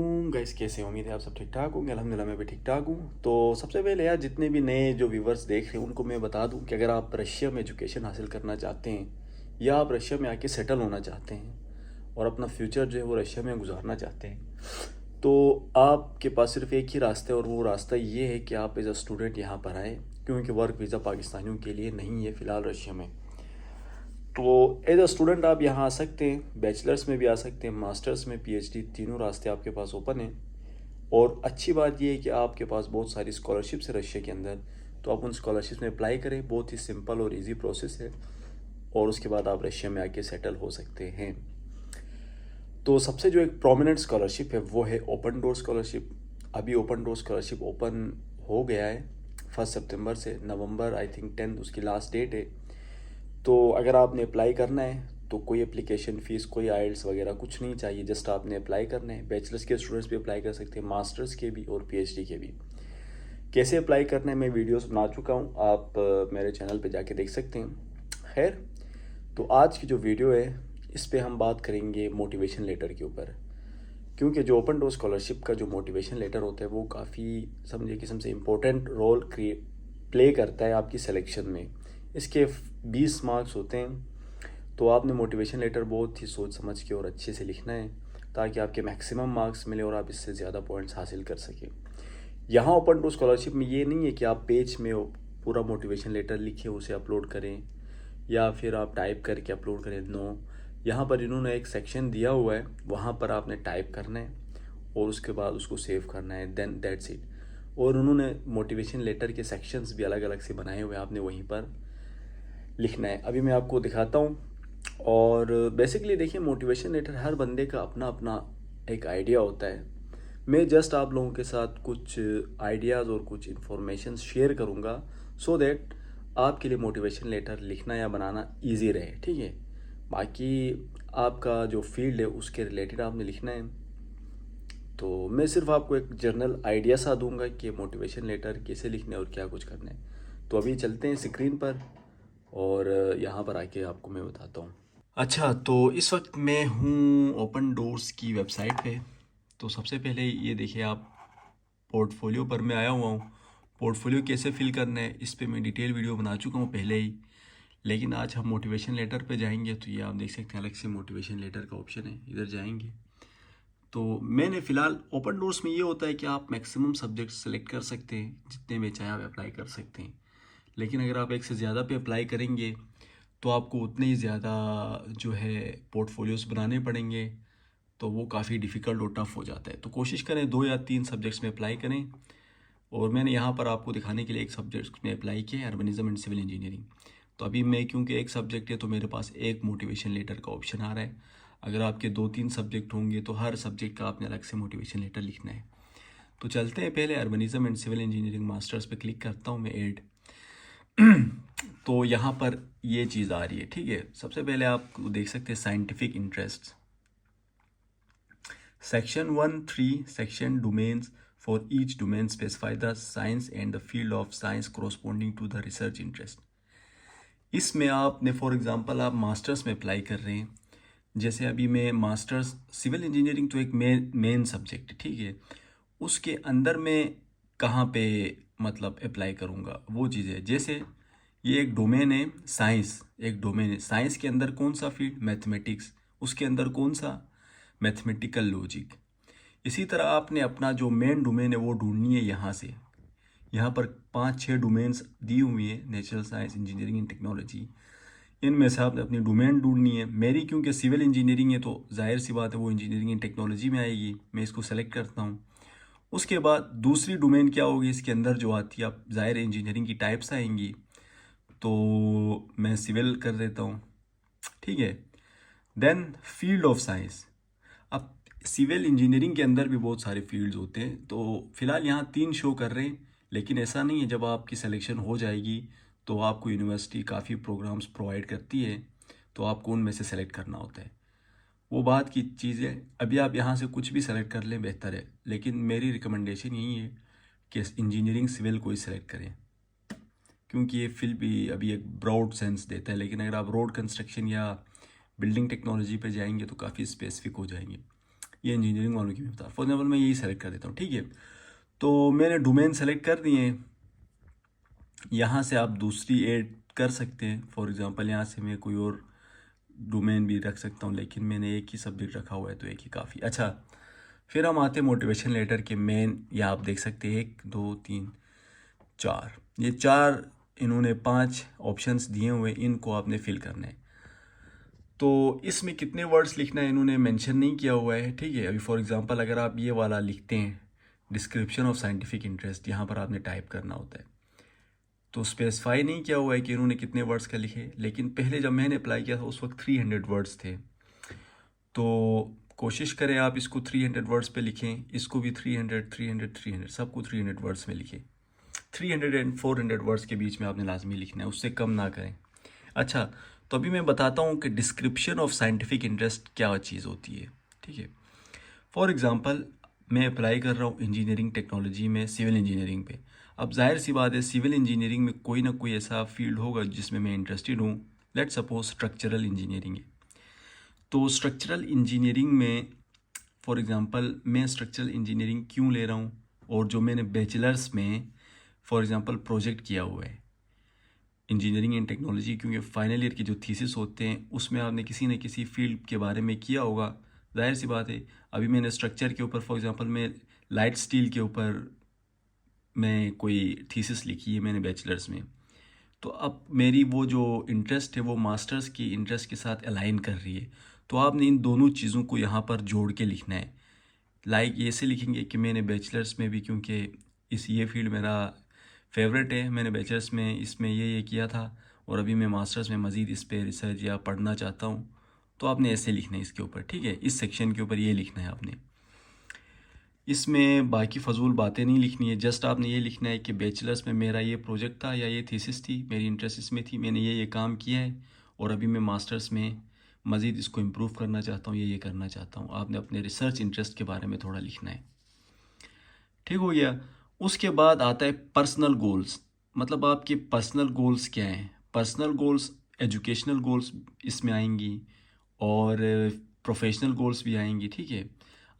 वालेकुम गाइस, कैसे हैं? उम्मीद है आप सब ठीक ठाक होंगे। अल्हम्दुलिल्लाह मैं भी ठीक ठाक हूँ। तो सबसे पहले यार, जितने भी नए जो व्यूवर्स देख रहे हैं उनको मैं बता दूं कि अगर आप रशिया में एजुकेशन हासिल करना चाहते हैं या आप रशिया में आके सेटल होना चाहते हैं और अपना फ्यूचर जो है वो रशिया में गुजारना चाहते हैं, तो आपके पास सिर्फ एक ही रास्ता है और वो रास्ता ये है कि आप एज अ स्टूडेंट यहाँ पर आएँ, क्योंकि वर्क वीज़ा पाकिस्तानियों के लिए नहीं है फ़िलहाल रशिया में। तो एज अ स्टूडेंट आप यहाँ आ सकते हैं, बैचलर्स में भी आ सकते हैं, मास्टर्स में, पीएचडी, तीनों रास्ते आपके पास ओपन हैं। और अच्छी बात यह है कि आपके पास बहुत सारी स्कॉलरशिप्स है रशिया के अंदर, तो आप उन स्कॉलरशिप्स में अप्लाई करें। बहुत ही सिंपल और इजी प्रोसेस है और उसके बाद आप रशिया में आके सेटल हो सकते हैं। तो सबसे जो एक प्रोमिनेंट स्कॉलरशिप है वो है ओपन डोर स्कॉलरशिप। अभी ओपन डोर स्कॉलरशिप ओपन हो गया है 1 सितंबर से, नवंबर आई थिंक 10 उसकी लास्ट डेट है। तो अगर आपने अप्लाई करना है तो कोई एप्लीकेशन फ़ीस, कोई आइल्स वगैरह कुछ नहीं चाहिए, जस्ट आपने अप्लाई करना है। बैचलर्स के स्टूडेंट्स भी अप्लाई कर सकते हैं, मास्टर्स के भी और पीएचडी के भी। कैसे अप्लाई करना है मैं वीडियोस बना चुका हूँ, आप मेरे चैनल पे जाके देख सकते हैं। खैर, तो आज की जो वीडियो है इस पे हम बात करेंगे मोटिवेशन लेटर के ऊपर, क्योंकि जो ओपन डोर स्कॉलरशिप का जो मोटिवेशन लेटर होता है वो काफ़ी समझे किस्म से इम्पोर्टेंट रोल प्ले करता है आपकी सिलेक्शन में। इसके 20 मार्क्स होते हैं, तो आपने मोटिवेशन लेटर बहुत ही सोच समझ के और अच्छे से लिखना है ताकि आपके मैक्सिमम मार्क्स मिले और आप इससे ज़्यादा पॉइंट्स हासिल कर सकें। यहाँ ओपन टू स्कॉलरशिप में ये नहीं है कि आप पेज में पूरा मोटिवेशन लेटर लिखें, उसे अपलोड करें या फिर आप टाइप करके अपलोड करें। नो, यहाँ पर इन्होंने एक सेक्शन दिया हुआ है, वहाँ पर आपने टाइप करना है और उसके बाद उसको सेव करना है, देन दैट्स इट। और उन्होंने मोटिवेशन लेटर के सेक्शंस भी अलग अलग से बनाए हुए हैं, आपने वहीं पर लिखना है। अभी मैं आपको दिखाता हूँ। और बेसिकली देखिए, मोटिवेशन लेटर हर बंदे का अपना अपना एक आइडिया होता है। मैं जस्ट आप लोगों के साथ कुछ आइडियाज़ और कुछ इन्फॉर्मेशन शेयर करूँगा सो दैट आपके लिए मोटिवेशन लेटर लिखना या बनाना इजी रहे, ठीक है। बाकी आपका जो फील्ड है उसके रिलेटेड आपने लिखना है। तो मैं सिर्फ आपको एक जनरल आइडिया सा दूंगा कि मोटिवेशन लेटर कैसे लिखना है और क्या कुछ करना है। तो अभी चलते हैं स्क्रीन पर और यहाँ पर आके आपको मैं बताता हूँ। अच्छा, तो इस वक्त मैं हूँ ओपन डोर्स की वेबसाइट पे। तो सबसे पहले ये देखिए आप, पोर्टफोलियो पर मैं आया हुआ हूँ। पोर्टफोलियो कैसे फिल करना है इस पे मैं डिटेल वीडियो बना चुका हूँ पहले ही, लेकिन आज हम मोटिवेशन लेटर पे जाएंगे। तो ये आप देख सकते हैं, अलग से मोटिवेशन लेटर का ऑप्शन है, इधर जाएंगे। तो मैंने फ़िलहाल ओपन डोर्स में ये होता है कि आप मैक्सिमम सब्जेक्ट सेलेक्ट कर सकते हैं, जितने में चाहे आप अप्लाई कर सकते हैं। लेकिन अगर आप एक से ज़्यादा पे अप्लाई करेंगे तो आपको उतने ही ज़्यादा जो है पोर्टफोलियोज़ बनाने पड़ेंगे, तो वो काफ़ी डिफ़िकल्ट और टफ़ हो जाता है। तो कोशिश करें 2 या 3 सब्जेक्ट्स में अप्लाई करें। और मैंने यहाँ पर आपको दिखाने के लिए एक सब्जेक्ट में अप्लाई किया है, अर्बनिज़म एंड सिविल इंजीनियरिंग। तो अभी मैं, क्योंकि एक सब्जेक्ट है तो मेरे पास एक मोटिवेशन लेटर का ऑप्शन आ रहा है। अगर आपके 2-3 सब्जेक्ट होंगे तो हर सब्जेक्ट का आपने अलग से मोटिवेशन लेटर लिखना है। तो चलते हैं, पहले अर्बनिज़म एंड सिविल इंजीनियरिंग मास्टर्स पे क्लिक करता हूँ मैं, ऐड। तो यहाँ पर ये चीज़ आ रही है, ठीक है। सबसे पहले आप देख सकते हैं scientific interest, section 1(3), section domains. For each domain, specify the science and the field of science corresponding to the research interest. इसमें आपने फॉर एग्जांपल आप मास्टर्स में अप्लाई कर रहे हैं, जैसे अभी मैं मास्टर्स सिविल इंजीनियरिंग तो एक मेन सब्जेक्ट है, ठीक है। उसके अंदर मैं कहाँ पे मतलब अप्लाई करूँगा वो चीज़ है। जैसे ये एक डोमेन है साइंस, एक डोमेन है साइंस के अंदर कौन सा फील्ड, मैथमेटिक्स, उसके अंदर कौन सा, मैथमेटिकल लॉजिक। इसी तरह आपने अपना जो मेन डोमेन है वो ढूंढनी है यहाँ से। यहाँ पर 5-6 डोमेन्स दी हुई हैं, natural science, engineering and technology. इनमें से आपने अपनी डोमेन ढूंढनी है। मेरी क्योंकि सिविल इंजीनियरिंग है तो जाहिर सी बात है वो इंजीनियरिंग एंड टेक्नोलॉजी में आएगी, मैं इसको सेलेक्ट करता हूँ। उसके बाद दूसरी डोमेन क्या होगी इसके अंदर जो आती है, आप जाहिर इंजीनियरिंग की टाइप्स आएंगी, तो मैं सिविल कर देता हूँ, ठीक है। Then field of science. अब सिविल इंजीनियरिंग के अंदर भी बहुत सारे फील्ड्स होते हैं, तो फिलहाल यहाँ 3 शो कर रहे हैं, लेकिन ऐसा नहीं है। जब आपकी सिलेक्शन हो जाएगी तो आपको यूनिवर्सिटी काफ़ी प्रोग्राम्स प्रोवाइड करती है, तो आपको उनमें से सेलेक्ट करना होता है। वो बात की चीज़ है। अभी आप यहाँ से कुछ भी सेलेक्ट कर लें बेहतर है, लेकिन मेरी रिकमेंडेशन यही है कि इंजीनियरिंग सिविल को ही सेलेक्ट करें, क्योंकि ये फील्ड भी अभी एक ब्रॉड सेंस देता है। लेकिन अगर आप रोड कंस्ट्रक्शन या बिल्डिंग टेक्नोलॉजी पे जाएंगे तो काफ़ी स्पेसिफिक हो जाएंगे। ये इंजीनियरिंग वालों की मैं बता रहा हूँ। फॉर एग्जाम्पल मैं यही सेलेक्ट कर देता हूँ, ठीक है। तो मैंने डोमेन सेलेक्ट कर दिए। यहाँ से आप दूसरी ऐड कर सकते हैं। फॉर एग्जांपल यहाँ से मैं कोई और डोमेन भी रख सकता हूँ, लेकिन मैंने एक ही सब्जेक्ट रखा हुआ है तो एक ही काफ़ी। अच्छा, फिर हम आते हैं मोटिवेशन लेटर के मेन। या आप देख सकते हैं 1 2 3 4, ये 4 इन्होंने 5 ऑप्शंस दिए हुए, इनको आपने फिल करना है। तो इसमें कितने वर्ड्स लिखना है इन्होंने मेंशन नहीं किया हुआ है, ठीक है। अभी फॉर एग्जांपल अगर आप ये वाला लिखते हैं डिस्क्रिप्शन ऑफ साइंटिफिक इंटरेस्ट, यहाँ पर आपने टाइप करना होता है। तो स्पेसिफाई नहीं किया हुआ है कि इन्होंने कितने वर्ड्स का लिखे, लेकिन पहले जब मैंने अप्लाई किया था उस वक्त 300 वर्ड्स थे। तो कोशिश करें आप इसको 300 वर्ड्स पे लिखें, इसको भी 300 300 300 सबको 300 वर्ड्स में लिखें। 300 एंड 400 वर्ड्स के बीच में आपने लाजमी लिखना है, उससे कम ना करें। अच्छा, तो अभी मैं बताता हूँ कि डिस्क्रिप्शन ऑफ साइंटिफिक इंटरेस्ट क्या चीज़ होती है, ठीक है। फॉर एग्ज़ाम्पल मैं अप्लाई कर रहा हूँ इंजीनियरिंग टेक्नोलॉजी में, सिविल इंजीनियरिंग पे। अब जाहिर सी बात है सिविल इंजीनियरिंग में कोई ना कोई ऐसा फील्ड होगा जिसमें मैं इंटरेस्टेड हूँ। लेट सपोज स्ट्रक्चरल इंजीनियरिंग है। तो स्ट्रक्चरल इंजीनियरिंग में फॉर एग्ज़ाम्पल मैं स्ट्रक्चरल इंजीनियरिंग क्यों ले रहा हूँ, और जो मैंने बैचलर्स में फॉर एग्ज़ाम्पल प्रोजेक्ट किया हुआ है इंजीनियरिंग एंड टेक्नोलॉजी, क्योंकि फाइनल ईयर के जो थीसिस होते हैं उसमें आपने किसी न किसी फील्ड के बारे में किया होगा। जाहिर सी बात है अभी मैंने स्ट्रक्चर के ऊपर फॉर एग्ज़ाम्पल मैं लाइट स्टील के ऊपर मैं कोई थीसिस लिखी है मैंने बैचलर्स में। तो अब मेरी वो जो इंटरेस्ट है वो मास्टर्स की इंटरेस्ट के साथ अलाइन कर रही है। तो आपने इन दोनों चीज़ों को यहाँ पर जोड़ के लिखना है। लाइक ऐसे लिखेंगे कि मैंने बैचलर्स में भी, क्योंकि ये फील्ड मेरा फेवरेट है, मैंने बैचलर्स में इसमें ये किया था और अभी मैं मास्टर्स में मज़ीद इस पर रिसर्च या पढ़ना चाहता हूँ। तो आपने ऐसे लिखना है इसके ऊपर, ठीक है। इस सेक्शन के ऊपर ये लिखना है आपने। इसमें बाकी फजूल बातें नहीं लिखनी है, जस्ट आपने ये लिखना है कि बैचलर्स में मेरा ये प्रोजेक्ट था या ये थीसिस थी, मेरी इंटरेस्ट इसमें थी, मैंने ये काम किया है और अभी मैं मास्टर्स में मज़ीद इसको इम्प्रूव करना चाहता हूँ, ये करना चाहता हूँ। आपने अपने रिसर्च इंटरेस्ट के बारे में थोड़ा लिखना है, ठीक हो गया। उसके बाद आता है पर्सनल गोल्स। मतलब आपके पर्सनल गोल्स क्या हैं। पर्सनल गोल्स एजुकेशनल गोल्स इसमें आएंगी और प्रोफेशनल गोल्स भी आएंगी, ठीक है।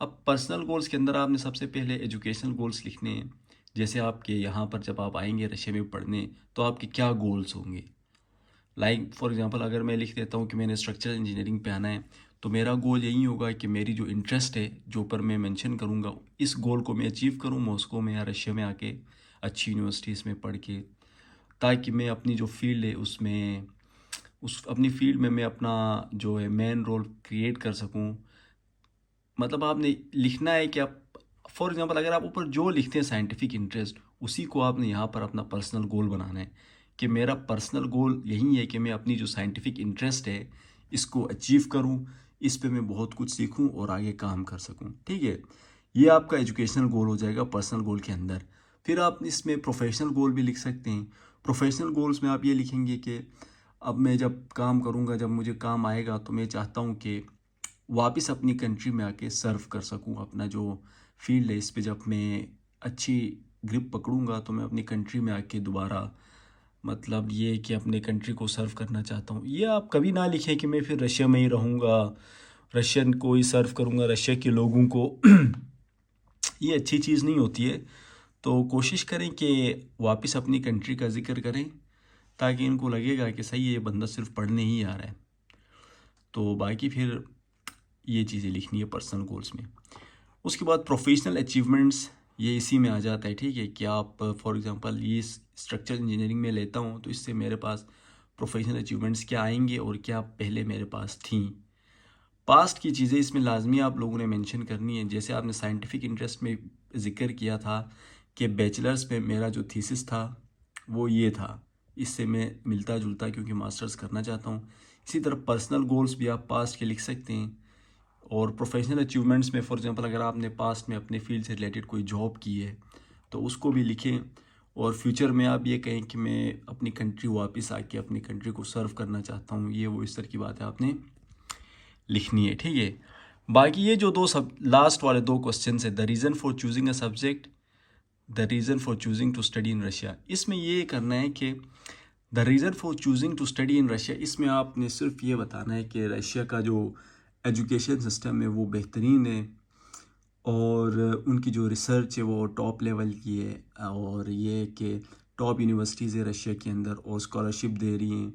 अब पर्सनल गोल्स के अंदर आपने सबसे पहले एजुकेशनल गोल्स लिखने हैं। जैसे आपके यहाँ पर जब आप आएंगे रशिया में पढ़ने तो आपके क्या गोल्स होंगे। लाइक फॉर एग्जांपल अगर मैं लिख देता हूँ कि मैंने स्ट्रक्चरल इंजीनियरिंग पे आना है, तो मेरा गोल यही होगा कि मेरी जो इंटरेस्ट है जो पर मैं मेंशन करूँगा इस गोल को मैं अचीव करूँ मॉस्को में या रशिया में आके अच्छी यूनिवर्सिटीज़ में पढ़ के, ताकि मैं अपनी जो फील्ड है उसमें अपनी फील्ड में मैं अपना जो है मेन रोल क्रिएट कर सकूँ। मतलब आपने लिखना है कि आप फॉर एग्जांपल अगर आप ऊपर जो लिखते हैं साइंटिफिक इंटरेस्ट, उसी को आपने यहाँ पर अपना पर्सनल गोल बनाना है कि मेरा पर्सनल गोल यही है कि मैं अपनी जो साइंटिफिक इंटरेस्ट है इसको अचीव करूँ, इस पे मैं बहुत कुछ सीखूँ और आगे काम कर सकूँ, ठीक है। ये आपका एजुकेशनल गोल हो जाएगा पर्सनल गोल के अंदर। फिर आप इसमें प्रोफेशनल गोल भी लिख सकते हैं। प्रोफेशनल गोल्स में आप ये लिखेंगे कि अब मैं जब काम करूँगा, जब मुझे काम आएगा, तो मैं चाहता हूँ कि वापस अपनी कंट्री में आके सर्व कर सकूं। अपना जो फील्ड है इस पे जब मैं अच्छी ग्रिप पकड़ूंगा तो मैं अपनी कंट्री में आके दोबारा, मतलब ये कि अपने कंट्री को सर्व करना चाहता हूँ। ये आप कभी ना लिखें कि मैं फिर रशिया में ही रहूँगा, रशियन को ही सर्व करूँगा, रशिया के लोगों को। ये अच्छी चीज़ नहीं होती है। तो कोशिश करें कि वापस अपनी कंट्री का जिक्र करें ताकि इनको लगेगा कि सही है ये बंदा सिर्फ पढ़ने ही आ रहा है। तो बाकी फिर ये चीज़ें लिखनी है पर्सनल गोल्स में। उसके बाद प्रोफेशनल अचीवमेंट्स, ये इसी में आ जाता है, ठीक है। कि आप फॉर एग्जांपल ये स्ट्रक्चरल इंजीनियरिंग में लेता हूँ तो इससे मेरे पास प्रोफेशनल अचीवमेंट्स क्या आएंगे और क्या पहले मेरे पास थी। पास्ट की चीज़ें इसमें लाजमी आप लोगों ने मेंशन करनी है। जैसे आपने साइंटिफिक इंटरेस्ट में ज़िक्र किया था कि बैचलर्स में मेरा जो थीसिस था वो ये था, इससे मैं मिलता जुलता क्योंकि मास्टर्स करना चाहता हूँ। इसी तरह पर्सनल गोल्स भी आप पास्ट के लिख सकते हैं। और प्रोफेशनल अचीवमेंट्स में फॉर एग्जांपल अगर आपने पास्ट में अपने फील्ड से रिलेटेड कोई जॉब की है तो उसको भी लिखें। और फ्यूचर में आप ये कहें कि मैं अपनी कंट्री वापस आके अपनी कंट्री को सर्व करना चाहता हूँ, ये वो इस तरह की बात है आपने लिखनी है, ठीक है। बाकी ये जो दो सब लास्ट वाले 2 क्वेश्चन है, the reason for choosing a subject, the reason for choosing to study in Russia, इसमें ये करना है कि the reason for choosing to study in Russia, इसमें आपने सिर्फ ये बताना है कि रशिया का जो एजुकेशन सिस्टम है वो बेहतरीन है और उनकी जो रिसर्च है वो टॉप लेवल की है, और ये कि टॉप यूनिवर्सिटीज़ है रशिया के अंदर और स्कॉलरशिप दे रही हैं,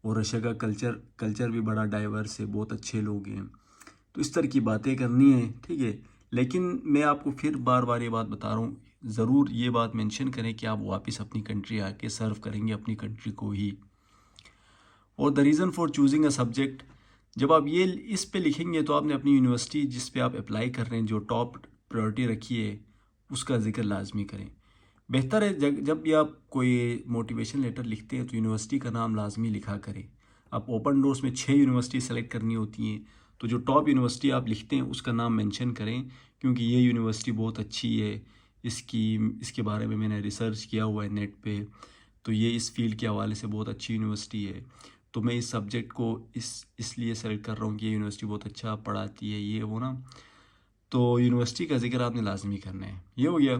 और रशिया का कल्चर भी बड़ा डाइवर्स है, बहुत अच्छे लोग हैं। तो इस तरह की बातें करनी है, ठीक है। लेकिन मैं आपको फिर बार बार ये बात बता रहा हूँ, ज़रूर ये बात मेंशन करें कि आप वापस अपनी कंट्री आके सर्व करेंगे अपनी कंट्री को ही। और the reason for choosing a subject, जब आप ये इस पे लिखेंगे तो आपने अपनी यूनिवर्सिटी जिस पे आप अप्लाई कर रहे हैं, जो टॉप प्रायोरिटी रखी है, उसका जिक्र लाजमी करें। बेहतर है जब भी आप कोई मोटिवेशन लेटर लिखते हैं तो यूनिवर्सिटी का नाम लाजमी लिखा करें। आप ओपन डोर्स में 6 यूनिवर्सिटी सेलेक्ट करनी होती हैं, तो जो टॉप यूनिवर्सिटी आप लिखते हैं उसका नाम मेंशन करें, क्योंकि ये यूनिवर्सिटी बहुत अच्छी है, इसकी इसके बारे में मैंने रिसर्च किया हुआ है नेट पे, तो ये इस फील्ड के हवाले से बहुत अच्छी यूनिवर्सिटी है। तो मैं इस सब्जेक्ट को इसलिए सेलेक्ट कर रहा हूँ कि ये यूनिवर्सिटी बहुत अच्छा पढ़ाती है, ये वो ना। तो यूनिवर्सिटी का जिक्र आपने लाजमी करना है। ये हो गया।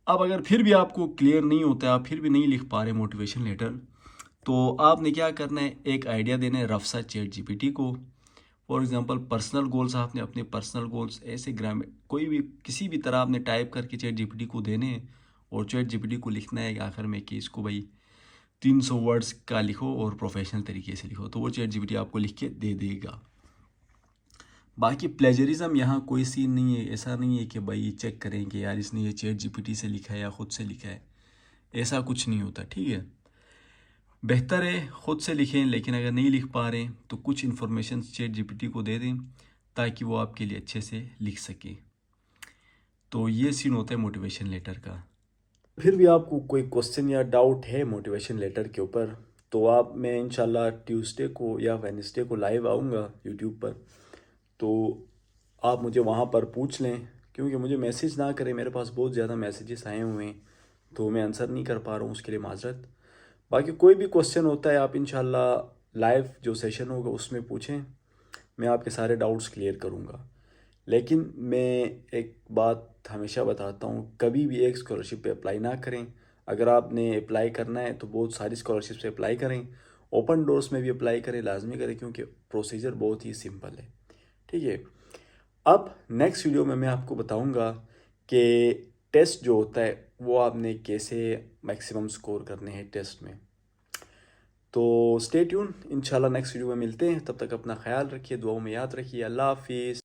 अब अगर फिर भी आपको क्लियर नहीं होता है, आप फिर भी नहीं लिख पा रहे मोटिवेशन लेटर, तो आपने क्या करना है, एक आइडिया देना है रफ सा चैट जीपीटी को। फॉर एग्जांपल पर्सनल गोल्स, आपने अपने पर्सनल गोल्स ऐसे ग्रामीण कोई भी किसी भी तरह आपने टाइप करके चैट जीपीटी को देने हैं, और चैट जीपीटी को लिखना है कि आखिर में कि इसको भाई 300 वर्ड्स का लिखो और प्रोफेशनल तरीके से लिखो, तो वो चैट जीपीटी आपको लिख के दे देगा। बाकी प्लेजरिज्म यहाँ कोई सीन नहीं है, ऐसा नहीं है कि भाई चेक करें कि यार इसने ये चैट जीपीटी से लिखा है या ख़ुद से लिखा है, ऐसा कुछ नहीं होता, ठीक है। बेहतर है ख़ुद से लिखें, लेकिन अगर नहीं लिख पा रहे तो कुछ इन्फॉर्मेशन चैट जीपीटी को दे दें ताकि वो आपके लिए अच्छे से लिख सके। तो ये सीन होता है मोटिवेशन लेटर का। फिर भी आपको कोई क्वेश्चन या डाउट है मोटिवेशन लेटर के ऊपर, तो आप मैं इंशाल्लाह ट्यूसडे को या वेडनेसडे को लाइव आऊँगा यूट्यूब पर, तो आप मुझे वहाँ पर पूछ लें, क्योंकि मुझे मैसेज ना करें, मेरे पास बहुत ज़्यादा मैसेजेस आए हुए हैं, तो मैं आंसर नहीं कर पा रहा हूँ, उसके लिए माजरत। बाकी कोई भी क्वेश्चन होता है आप इंशाल्लाह लाइव जो सेशन होगा उसमें पूछें, मैं आपके सारे डाउट्स क्लियर करूँगा। लेकिन मैं एक बात हमेशा बताता हूँ, कभी भी एक स्कॉलरशिप पे अप्लाई ना करें। अगर आपने अप्लाई करना है तो बहुत सारी स्कॉलरशिप से अप्लाई करें, ओपन डोर्स में भी अप्लाई करें, लाजमी करें, क्योंकि प्रोसीजर बहुत ही सिंपल है, ठीक है। अब नेक्स्ट वीडियो में मैं आपको बताऊंगा कि टेस्ट जो होता है वो आपने कैसे मैक्सिमम स्कोर करने हैं टेस्ट में। तो स्टे ट्यून, इंशाल्लाह नेक्स्ट वीडियो में मिलते हैं, तब तक अपना ख्याल रखिए, दुआओं में याद रखिए। अल्लाह हाफिज़।